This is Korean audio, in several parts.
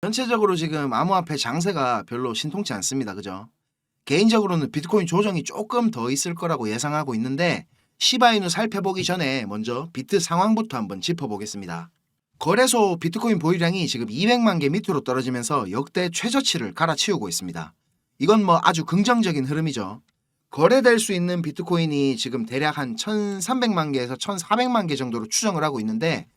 전체적으로 지금 암호화폐 장세가 별로 신통치 않습니다. 그죠? 개인적으로는 비트코인 조정이 조금 더 있을 거라고 예상하고 있는데 시바이누 살펴보기 전에 먼저 비트 상황부터 한번 짚어보겠습니다. 거래소 비트코인 보유량이 지금 200만 개 밑으로 떨어지면서 역대 최저치를 갈아치우고 있습니다. 이건 뭐 아주 긍정적인 흐름이죠. 거래될 수 있는 비트코인이 지금 대략 한 1300만 개에서 1400만 개 정도로 추정을 하고 있는데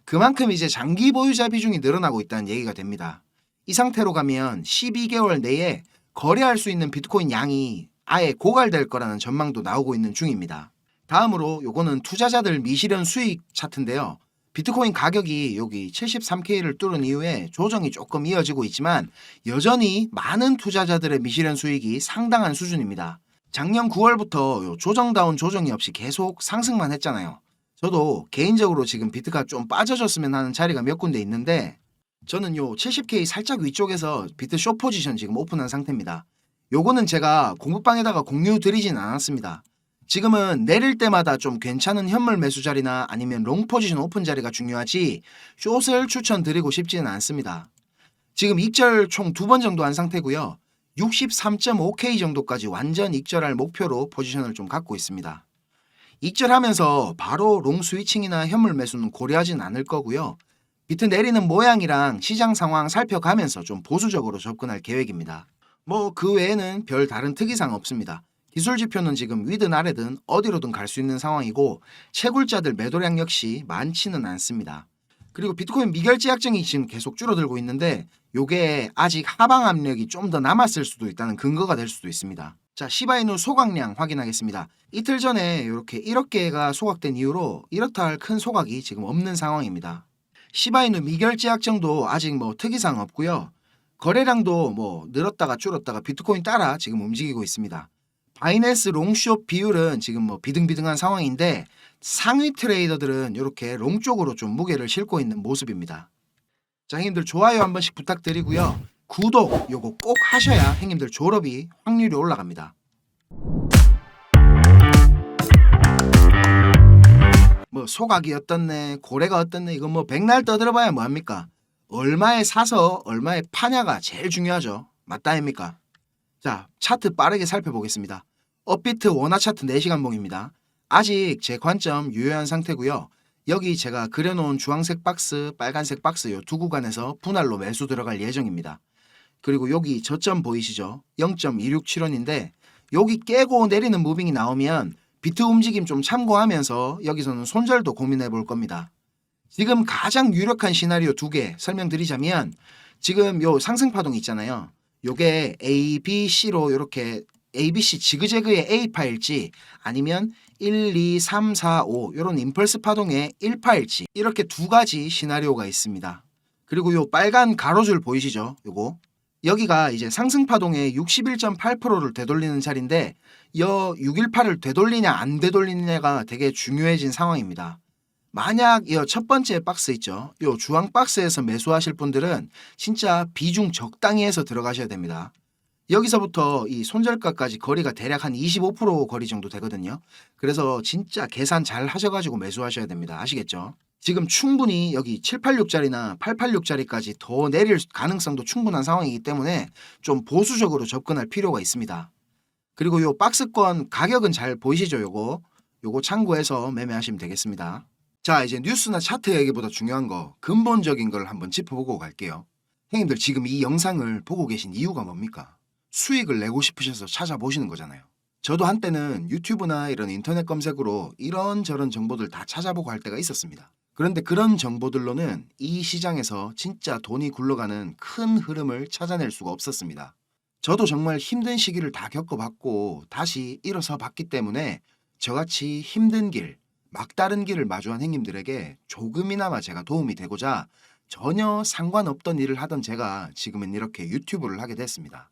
그만큼 이제 장기 보유자 비중이 늘어나고 있다는 얘기가 됩니다. 이 상태로 가면 12개월 내에 거래할 수 있는 비트코인 양이 아예 고갈될 거라는 전망도 나오고 있는 중입니다. 다음으로 요거는 투자자들 미실현 수익 차트인데요. 비트코인 가격이 여기 73K를 뚫은 이후에 조정이 조금 이어지고 있지만 여전히 많은 투자자들의 미실현 수익이 상당한 수준입니다. 작년 9월부터 조정다운 조정이 없이 계속 상승만 했잖아요. 저도 개인적으로 지금 비트가 좀 빠져줬으면 하는 자리가 몇 군데 있는데 저는 요 70K 살짝 위쪽에서 비트 숏 포지션 지금 오픈한 상태입니다. 요거는 제가 공부방에다가 공유 드리진 않았습니다. 지금은 내릴 때마다 좀 괜찮은 현물 매수 자리나 아니면 롱 포지션 오픈 자리가 중요하지 숏을 추천드리고 싶지는 않습니다. 지금 익절 총 2번 정도 한 상태고요. 63.5K 정도까지 완전 익절할 목표로 포지션을 좀 갖고 있습니다. 익절하면서 바로 롱 스위칭이나 현물 매수는 고려하진 않을 거고요. 비트 내리는 모양이랑 시장 상황 살펴가면서 좀 보수적으로 접근할 계획입니다. 뭐 그 외에는 별 다른 특이사항 없습니다. 기술 지표는 지금 위든 아래든 어디로든 갈 수 있는 상황이고 채굴자들 매도량 역시 많지는 않습니다. 그리고 비트코인 미결제 약정이 지금 계속 줄어들고 있는데 요게 아직 하방 압력이 좀 더 남았을 수도 있다는 근거가 될 수도 있습니다. 자, 시바이누 소각량 확인하겠습니다. 이틀 전에 이렇게 1억 개가 소각된 이후로 이렇다 할 큰 소각이 지금 없는 상황입니다. 시바이누 미결제 약정도 아직 뭐 특이사항 없고요. 거래량도 뭐 늘었다가 줄었다가 비트코인 따라 지금 움직이고 있습니다. 바이낸스 롱숏 비율은 지금 뭐 비등비등한 상황인데 상위 트레이더들은 이렇게 롱 쪽으로 좀 무게를 싣고 있는 모습입니다. 자, 형님들 좋아요 한 번씩 부탁드리고요. 구독 요거 꼭 하셔야 형님들 졸업이 확률이 올라갑니다. 뭐 소각이 어떻네 고래가 어떻네 이거 뭐 백날 떠들어봐야 뭐합니까? 얼마에 사서 얼마에 파냐가 제일 중요하죠. 맞다 아닙니까? 자, 차트 빠르게 살펴보겠습니다. 업비트 원화 차트 4시간 봉입니다. 아직 제 관점 유효한 상태고요. 여기 제가 그려놓은 주황색 박스, 빨간색 박스 요 두 구간에서 분할로 매수 들어갈 예정입니다. 그리고 여기 저점 보이시죠? 0.267원인데 여기 깨고 내리는 무빙이 나오면 비트 움직임 좀 참고하면서 여기서는 손절도 고민해 볼 겁니다. 지금 가장 유력한 시나리오 2개 설명드리자면 지금 요 상승 파동 있잖아요. 요게 A, B, C로 이렇게 A, B, C 지그재그의 A파일지 아니면 1, 2, 3, 4, 5 이런 임펄스 파동의 1파일지 이렇게 두 가지 시나리오가 있습니다. 그리고 요 빨간 가로줄 보이시죠? 요거 여기가 이제 상승 파동의 61.8%를 되돌리는 자리인데 여 618을 되돌리냐 안 되돌리냐가 되게 중요해진 상황입니다. 만약 이 첫 번째 박스 있죠. 요 주황 박스에서 매수하실 분들은 진짜 비중 적당히 해서 들어가셔야 됩니다. 여기서부터 이 손절가까지 거리가 대략 한 25% 거리 정도 되거든요. 그래서 진짜 계산 잘 하셔가지고 매수하셔야 됩니다. 아시겠죠? 지금 충분히 여기 786짜리나 886짜리까지 더 내릴 가능성도 충분한 상황이기 때문에 좀 보수적으로 접근할 필요가 있습니다. 그리고 요 박스권 가격은 잘 보이시죠? 요거 참고해서 매매하시면 되겠습니다. 자, 이제 뉴스나 차트 얘기보다 중요한 거 근본적인 걸 한번 짚어보고 갈게요. 형님들 지금 이 영상을 보고 계신 이유가 뭡니까? 수익을 내고 싶으셔서 찾아보시는 거잖아요. 저도 한때는 유튜브나 이런 인터넷 검색으로 이런저런 정보들 다 찾아보고 할 때가 있었습니다. 그런데 그런 정보들로는 이 시장에서 진짜 돈이 굴러가는 큰 흐름을 찾아낼 수가 없었습니다. 저도 정말 힘든 시기를 다 겪어봤고 다시 일어서 봤기 때문에 저같이 힘든 길, 막다른 길을 마주한 형님들에게 조금이나마 제가 도움이 되고자 전혀 상관없던 일을 하던 제가 지금은 이렇게 유튜브를 하게 됐습니다.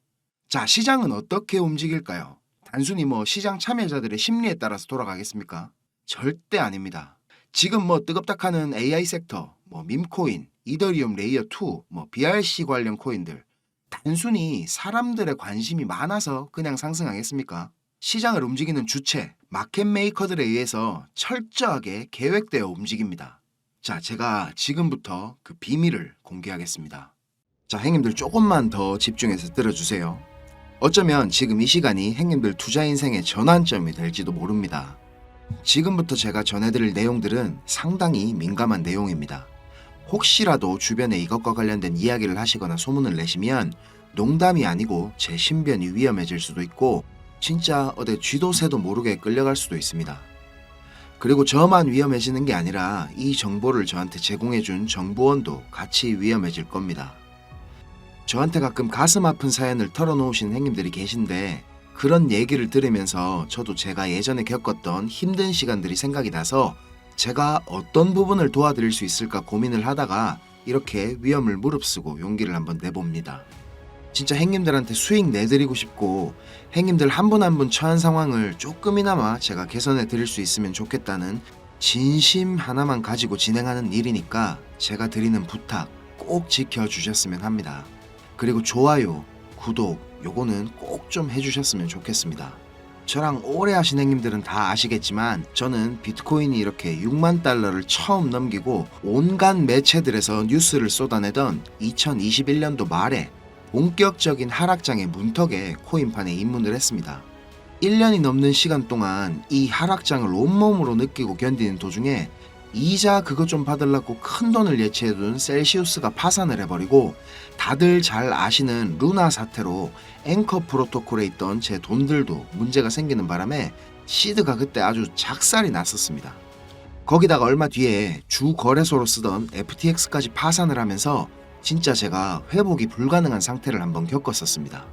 자, 시장은 어떻게 움직일까요? 단순히 뭐 시장 참여자들의 심리에 따라서 돌아가겠습니까? 절대 아닙니다. 지금 뭐 뜨겁다하는 AI 섹터, 뭐 밈코인, 이더리움 레이어 2, 뭐 BRC 관련 코인들 단순히 사람들의 관심이 많아서 그냥 상승하겠습니까? 시장을 움직이는 주체, 마켓 메이커들에 의해서 철저하게 계획되어 움직입니다. 자, 제가 지금부터 그 비밀을 공개하겠습니다. 자, 행님들 조금만 더 집중해서 들어주세요. 어쩌면 지금 이 시간이 행님들 투자 인생의 전환점이 될지도 모릅니다. 지금부터 제가 전해드릴 내용들은 상당히 민감한 내용입니다. 혹시라도 주변에 이것과 관련된 이야기를 하시거나 소문을 내시면 농담이 아니고 제 신변이 위험해질 수도 있고 진짜 어디 쥐도 새도 모르게 끌려갈 수도 있습니다. 그리고 저만 위험해지는 게 아니라 이 정보를 저한테 제공해준 정보원도 같이 위험해질 겁니다. 저한테 가끔 가슴 아픈 사연을 털어놓으신 행님들이 계신데 그런 얘기를 들으면서 저도 제가 예전에 겪었던 힘든 시간들이 생각이 나서 제가 어떤 부분을 도와드릴 수 있을까 고민을 하다가 이렇게 위험을 무릅쓰고 용기를 한번 내봅니다. 진짜 행님들한테 수익 내드리고 싶고 행님들 한 분 한 분 처한 상황을 조금이나마 제가 개선해 드릴 수 있으면 좋겠다는 진심 하나만 가지고 진행하는 일이니까 제가 드리는 부탁 꼭 지켜주셨으면 합니다. 그리고 좋아요, 구독 요거는 꼭 좀 해주셨으면 좋겠습니다. 저랑 오래 하신 행님들은 다 아시겠지만 저는 비트코인이 이렇게 6만 달러를 처음 넘기고 온갖 매체들에서 뉴스를 쏟아내던 2021년도 말에 본격적인 하락장의 문턱에 코인판에 입문을 했습니다. 1년이 넘는 시간 동안 이 하락장을 온몸으로 느끼고 견디는 도중에 이자 그거 좀 받으려고 큰 돈을 예치해둔 셀시우스가 파산을 해버리고 다들 잘 아시는 루나 사태로 앵커 프로토콜에 있던 제 돈들도 문제가 생기는 바람에 시드가 그때 아주 작살이 났었습니다. 거기다가 얼마 뒤에 주 거래소로 쓰던 FTX까지 파산을 하면서 진짜 제가 회복이 불가능한 상태를 한번 겪었었습니다.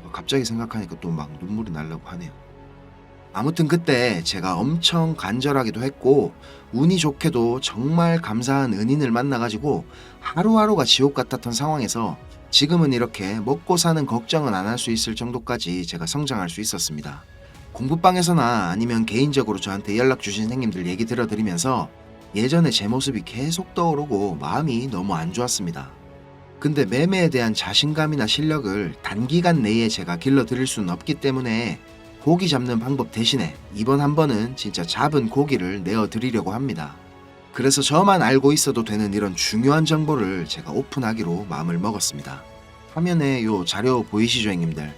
이거 갑자기 생각하니까 또 막 눈물이 나려고 하네요. 아무튼 그때 제가 엄청 간절하기도 했고 운이 좋게도 정말 감사한 은인을 만나가지고 하루하루가 지옥 같았던 상황에서 지금은 이렇게 먹고 사는 걱정은 안 할 수 있을 정도까지 제가 성장할 수 있었습니다. 공부방에서나 아니면 개인적으로 저한테 연락 주신 행님들 얘기 들어드리면서 예전에 제 모습이 계속 떠오르고 마음이 너무 안 좋았습니다. 근데 매매에 대한 자신감이나 실력을 단기간 내에 제가 길러드릴 수는 없기 때문에 고기 잡는 방법 대신에 이번 한 번은 진짜 잡은 고기를 내어드리려고 합니다. 그래서 저만 알고 있어도 되는 이런 중요한 정보를 제가 오픈하기로 마음을 먹었습니다. 화면에 요 자료 보이시죠, 행님들?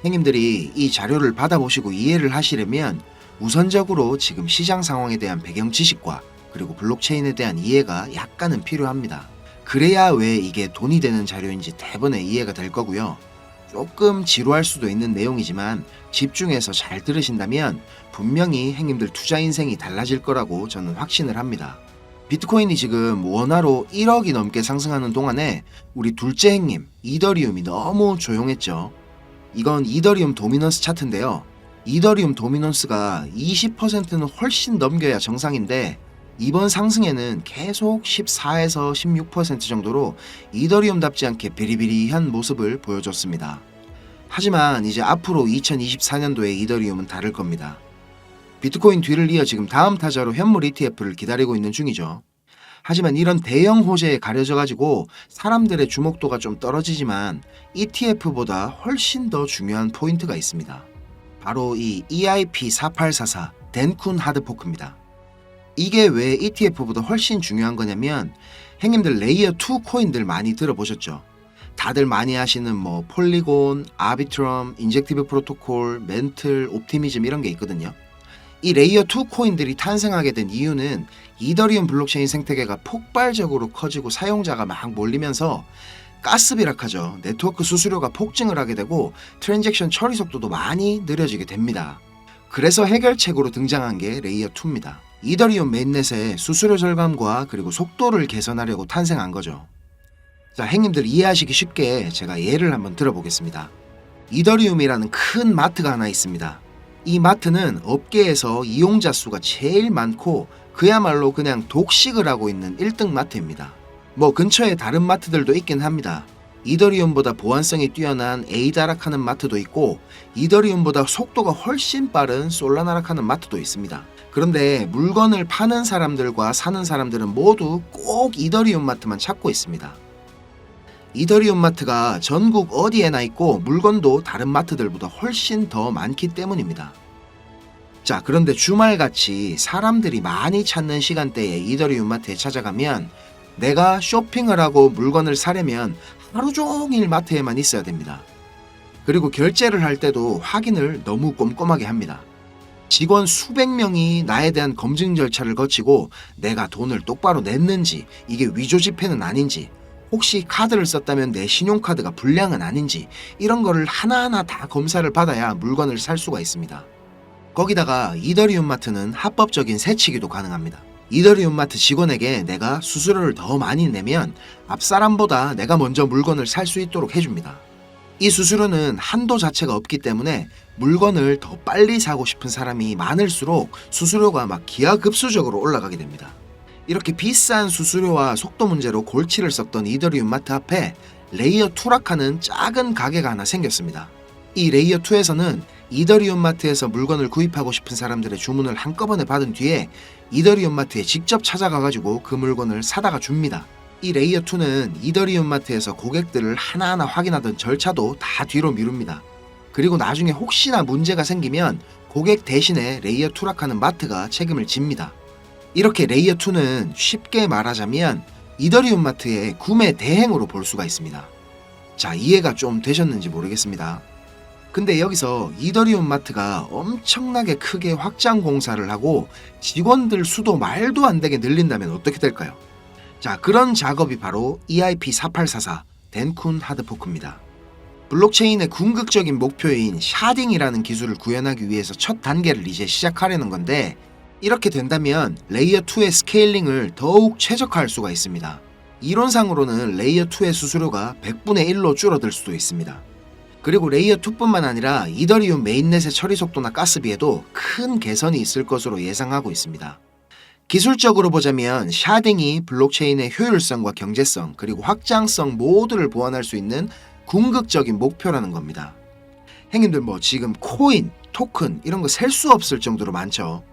행님들이 이 자료를 받아보시고 이해를 하시려면 우선적으로 지금 시장 상황에 대한 배경 지식과 그리고 블록체인에 대한 이해가 약간은 필요합니다. 그래야 왜 이게 돈이 되는 자료인지 대번에 이해가 될 거고요. 조금 지루할 수도 있는 내용이지만 집중해서 잘 들으신다면 분명히 행님들 투자 인생이 달라질 거라고 저는 확신을 합니다. 비트코인이 지금 원화로 1억이 넘게 상승하는 동안에 우리 둘째 행님 이더리움이 너무 조용했죠. 이건 이더리움 도미넌스 차트인데요. 이더리움 도미넌스가 20%는 훨씬 넘겨야 정상인데 이번 상승에는 계속 14에서 16% 정도로 이더리움답지 않게 비리비리한 모습을 보여줬습니다. 하지만 이제 앞으로 2024년도에 이더리움은 다를 겁니다. 비트코인 뒤를 이어 지금 다음 타자로 현물 ETF를 기다리고 있는 중이죠. 하지만 이런 대형 호재에 가려져 가지고 사람들의 주목도가 좀 떨어지지만 ETF보다 훨씬 더 중요한 포인트가 있습니다. 바로 이 EIP4844 덴쿤 하드포크입니다. 이게 왜 ETF보다 훨씬 중요한 거냐면 행님들 레이어 2 코인들 많이 들어보셨죠? 다들 많이 하시는 뭐 폴리곤, 아비트럼, 인젝티브 프로토콜, 멘틀, 옵티미즘 이런 게 있거든요. 이 레이어 2 코인들이 탄생하게 된 이유는 이더리움 블록체인 생태계가 폭발적으로 커지고 사용자가 막 몰리면서 가스비락하죠. 네트워크 수수료가 폭증을 하게 되고 트랜잭션 처리 속도도 많이 느려지게 됩니다. 그래서 해결책으로 등장한 게 레이어 2입니다. 이더리움 메인넷의 수수료 절감과 그리고 속도를 개선하려고 탄생한 거죠. 자, 행님들 이해하시기 쉽게 제가 예를 한번 들어보겠습니다. 이더리움이라는 큰 마트가 하나 있습니다. 이 마트는 업계에서 이용자 수가 제일 많고 그야말로 그냥 독식을 하고 있는 1등 마트입니다. 뭐 근처에 다른 마트들도 있긴 합니다. 이더리움보다 보안성이 뛰어난 에이다락하는 마트도 있고 이더리움보다 속도가 훨씬 빠른 솔라나락하는 마트도 있습니다. 그런데 물건을 파는 사람들과 사는 사람들은 모두 꼭 이더리움 마트만 찾고 있습니다. 이더리움 마트가 전국 어디에나 있고 물건도 다른 마트들보다 훨씬 더 많기 때문입니다. 자, 그런데 주말같이 사람들이 많이 찾는 시간대에 이더리움 마트에 찾아가면 내가 쇼핑을 하고 물건을 사려면 하루 종일 마트에만 있어야 됩니다. 그리고 결제를 할 때도 확인을 너무 꼼꼼하게 합니다. 직원 수백 명이 나에 대한 검증 절차를 거치고 내가 돈을 똑바로 냈는지, 이게 위조 지폐는 아닌지, 혹시 카드를 썼다면 내 신용카드가 불량은 아닌지, 이런 거를 하나하나 다 검사를 받아야 물건을 살 수가 있습니다. 거기다가 이더리움 마트는 합법적인 세치기도 가능합니다. 이더리움 마트 직원에게 내가 수수료를 더 많이 내면 앞 사람보다 내가 먼저 물건을 살 수 있도록 해줍니다. 이 수수료는 한도 자체가 없기 때문에 물건을 더 빨리 사고 싶은 사람이 많을수록 수수료가 막 기하급수적으로 올라가게 됩니다. 이렇게 비싼 수수료와 속도 문제로 골치를 썩던 이더리움 마트 앞에 레이어 2락하는 작은 가게가 하나 생겼습니다. 이 레이어 2에서는 이더리움 마트에서 물건을 구입하고 싶은 사람들의 주문을 한꺼번에 받은 뒤에 이더리움 마트에 직접 찾아가가지고 그 물건을 사다가 줍니다. 이 레이어 2는 이더리움 마트에서 고객들을 하나하나 확인하던 절차도 다 뒤로 미룹니다. 그리고 나중에 혹시나 문제가 생기면 고객 대신에 레이어 2락하는 마트가 책임을 집니다. 이렇게 레이어 2는 쉽게 말하자면 이더리움 마트의 구매 대행으로 볼 수가 있습니다. 자, 이해가 좀 되셨는지 모르겠습니다. 근데 여기서 이더리움 마트가 엄청나게 크게 확장 공사를 하고 직원들 수도 말도 안 되게 늘린다면 어떻게 될까요? 자, 그런 작업이 바로 EIP4844 덴쿤 하드포크입니다. 블록체인의 궁극적인 목표인 샤딩이라는 기술을 구현하기 위해서 첫 단계를 이제 시작하려는 건데, 이렇게 된다면 레이어 2의 스케일링을 더욱 최적화할 수가 있습니다. 이론상으로는 레이어 2의 수수료가 100분의 1로 줄어들 수도 있습니다. 그리고 레이어 2뿐만 아니라 이더리움 메인넷의 처리 속도나 가스비에도 큰 개선이 있을 것으로 예상하고 있습니다. 기술적으로 보자면 샤딩이 블록체인의 효율성과 경제성 그리고 확장성 모두를 보완할 수 있는 궁극적인 목표라는 겁니다. 형님들 지금 코인, 토큰 이런 거 셀 수 없을 정도로 많죠.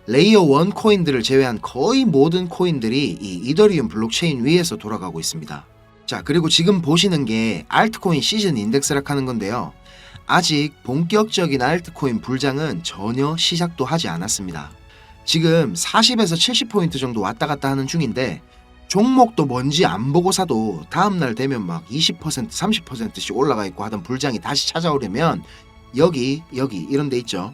레이어 1 코인들을 제외한 거의 모든 코인들이 이 이더리움 블록체인 위에서 돌아가고 있습니다. 자, 그리고 지금 보시는 게 알트코인 시즌 인덱스락 하는 건데요. 아직 본격적인 알트코인 불장은 전혀 시작도 하지 않았습니다. 지금 40에서 70포인트 정도 왔다 갔다 하는 중인데 종목도 뭔지 안 보고 사도 다음날 되면 막 20%, 30%씩 올라가 있고 하던 불장이 다시 찾아오려면 여기 이런 데 있죠.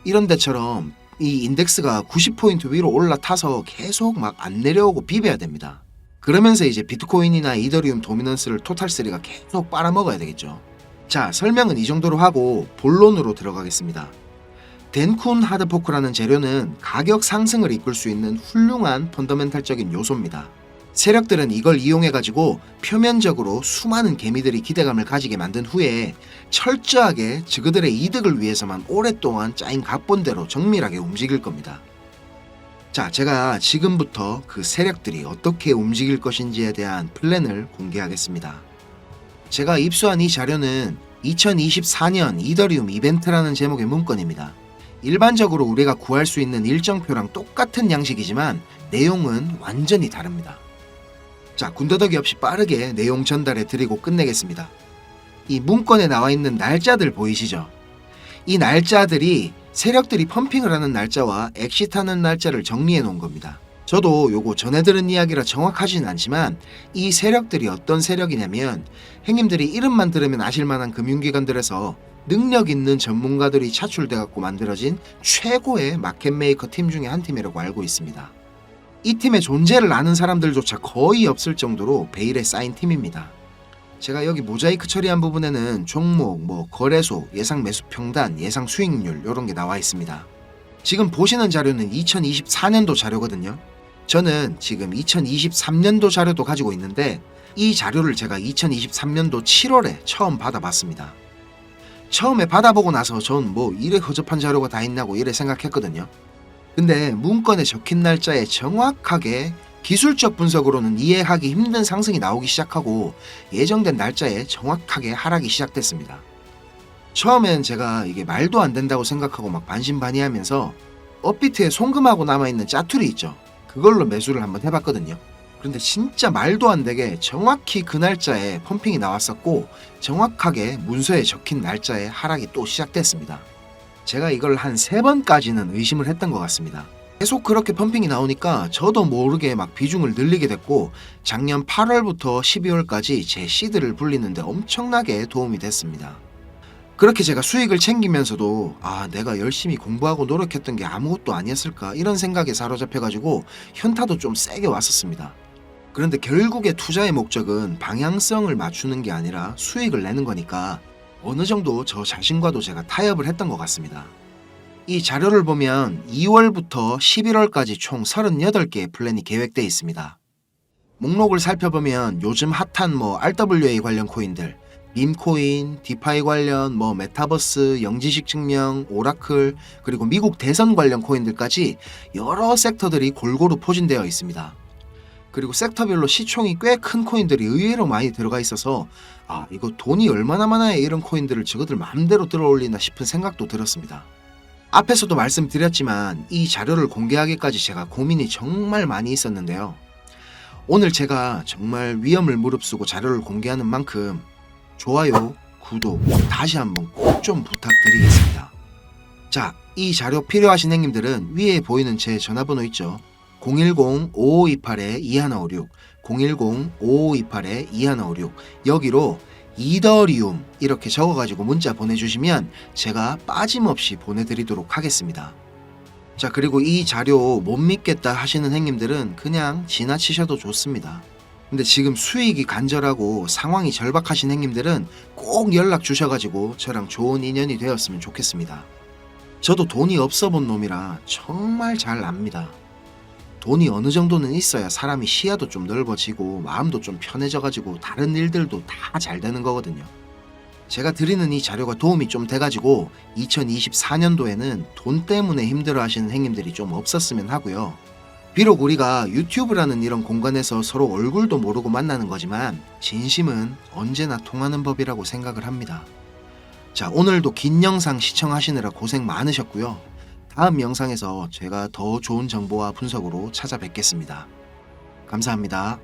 이런 데처럼 이 인덱스가 90포인트 위로 올라타서 계속 막 안 내려오고 비벼야 됩니다. 그러면서 이제 비트코인이나 이더리움 도미넌스를 토탈3가 계속 빨아먹어야 되겠죠. 자, 설명은 이 정도로 하고 본론으로 들어가겠습니다. 덴쿤 하드포크라는 재료는 가격 상승을 이끌 수 있는 훌륭한 펀더멘탈적인 요소입니다. 세력들은 이걸 이용해가지고 표면적으로 수많은 개미들이 기대감을 가지게 만든 후에 철저하게 그들의 이득을 위해서만 오랫동안 짜인 각본대로 정밀하게 움직일 겁니다. 자, 제가 지금부터 그 세력들이 어떻게 움직일 것인지에 대한 플랜을 공개하겠습니다. 제가 입수한 이 자료는 2024년 이더리움 이벤트라는 제목의 문건입니다. 일반적으로 우리가 구할 수 있는 일정표랑 똑같은 양식이지만 내용은 완전히 다릅니다. 자, 군더더기 없이 빠르게 내용 전달해 드리고 끝내겠습니다. 이 문건에 나와 있는 날짜들 보이시죠? 이 날짜들이 세력들이 펌핑을 하는 날짜와 엑시트하는 날짜를 정리해 놓은 겁니다. 저도 요거 전해 들은 이야기라 정확하진 않지만 이 세력들이 어떤 세력이냐면 형님들이 이름만 들으면 아실만한 금융기관들에서 능력 있는 전문가들이 차출돼 갖고 만들어진 최고의 마켓메이커 팀 중에 한 팀이라고 알고 있습니다. 이 팀의 존재를 아는 사람들조차 거의 없을 정도로 베일에 쌓인 팀입니다. 제가 여기 모자이크 처리한 부분에는 종목, 거래소, 예상 매수 평단, 예상 수익률 이런 게 나와 있습니다. 지금 보시는 자료는 2024년도 자료거든요. 저는 지금 2023년도 자료도 가지고 있는데 이 자료를 제가 2023년도 7월에 처음 받아봤습니다. 처음에 받아보고 나서 전 이래 허접한 자료가 다 있냐고 이래 생각했거든요. 근데 문건에 적힌 날짜에 정확하게 기술적 분석으로는 이해하기 힘든 상승이 나오기 시작하고 예정된 날짜에 정확하게 하락이 시작됐습니다. 처음엔 제가 이게 말도 안 된다고 생각하고 막 반신반의하면서 업비트에 송금하고 남아있는 짜투리 있죠. 그걸로 매수를 한번 해봤거든요. 그런데 진짜 말도 안 되게 정확히 그 날짜에 펌핑이 나왔었고 정확하게 문서에 적힌 날짜에 하락이 또 시작됐습니다. 제가 이걸 한 3번까지는 의심을 했던 것 같습니다. 계속 그렇게 펌핑이 나오니까 저도 모르게 막 비중을 늘리게 됐고 작년 8월부터 12월까지 제 시드를 불리는데 엄청나게 도움이 됐습니다. 그렇게 제가 수익을 챙기면서도 내가 열심히 공부하고 노력했던 게 아무것도 아니었을까 이런 생각에 사로잡혀가지고 현타도 좀 세게 왔었습니다. 그런데 결국에 투자의 목적은 방향성을 맞추는 게 아니라 수익을 내는 거니까 어느 정도 저 자신과도 제가 타협을 했던 것 같습니다. 이 자료를 보면 2월부터 11월까지 총 38개의 플랜이 계획되어 있습니다. 목록을 살펴보면 요즘 핫한 RWA 관련 코인들, 밈코인, 디파이 관련 메타버스, 영지식 증명, 오라클, 그리고 미국 대선 관련 코인들까지 여러 섹터들이 골고루 포진되어 있습니다. 그리고 섹터별로 시총이 꽤 큰 코인들이 의외로 많이 들어가 있어서 이거 돈이 얼마나 많아야 이런 코인들을 저거들 마음대로 들어올리나 싶은 생각도 들었습니다. 앞에서도 말씀드렸지만 이 자료를 공개하기까지 제가 고민이 정말 많이 있었는데요. 오늘 제가 정말 위험을 무릅쓰고 자료를 공개하는 만큼 좋아요, 구독 다시 한번 꼭 좀 부탁드리겠습니다. 자, 이 자료 필요하신 형님들은 위에 보이는 제 전화번호 있죠? 010-5528-2156 010-5528-2156 여기로 이더리움 이렇게 적어가지고 문자 보내주시면 제가 빠짐없이 보내드리도록 하겠습니다. 자, 그리고 이 자료 못 믿겠다 하시는 형님들은 그냥 지나치셔도 좋습니다. 근데 지금 수익이 간절하고 상황이 절박하신 형님들은 꼭 연락 주셔가지고 저랑 좋은 인연이 되었으면 좋겠습니다. 저도 돈이 없어 본 놈이라 정말 잘 압니다. 돈이 어느 정도는 있어야 사람이 시야도 좀 넓어지고 마음도 좀 편해져가지고 다른 일들도 다 잘 되는 거거든요. 제가 드리는 이 자료가 도움이 좀 돼가지고 2024년도에는 돈 때문에 힘들어 하시는 형님들이 좀 없었으면 하고요. 비록 우리가 유튜브라는 이런 공간에서 서로 얼굴도 모르고 만나는 거지만 진심은 언제나 통하는 법이라고 생각을 합니다. 자, 오늘도 긴 영상 시청하시느라 고생 많으셨고요. 다음 영상에서 제가 더 좋은 정보와 분석으로 찾아뵙겠습니다. 감사합니다.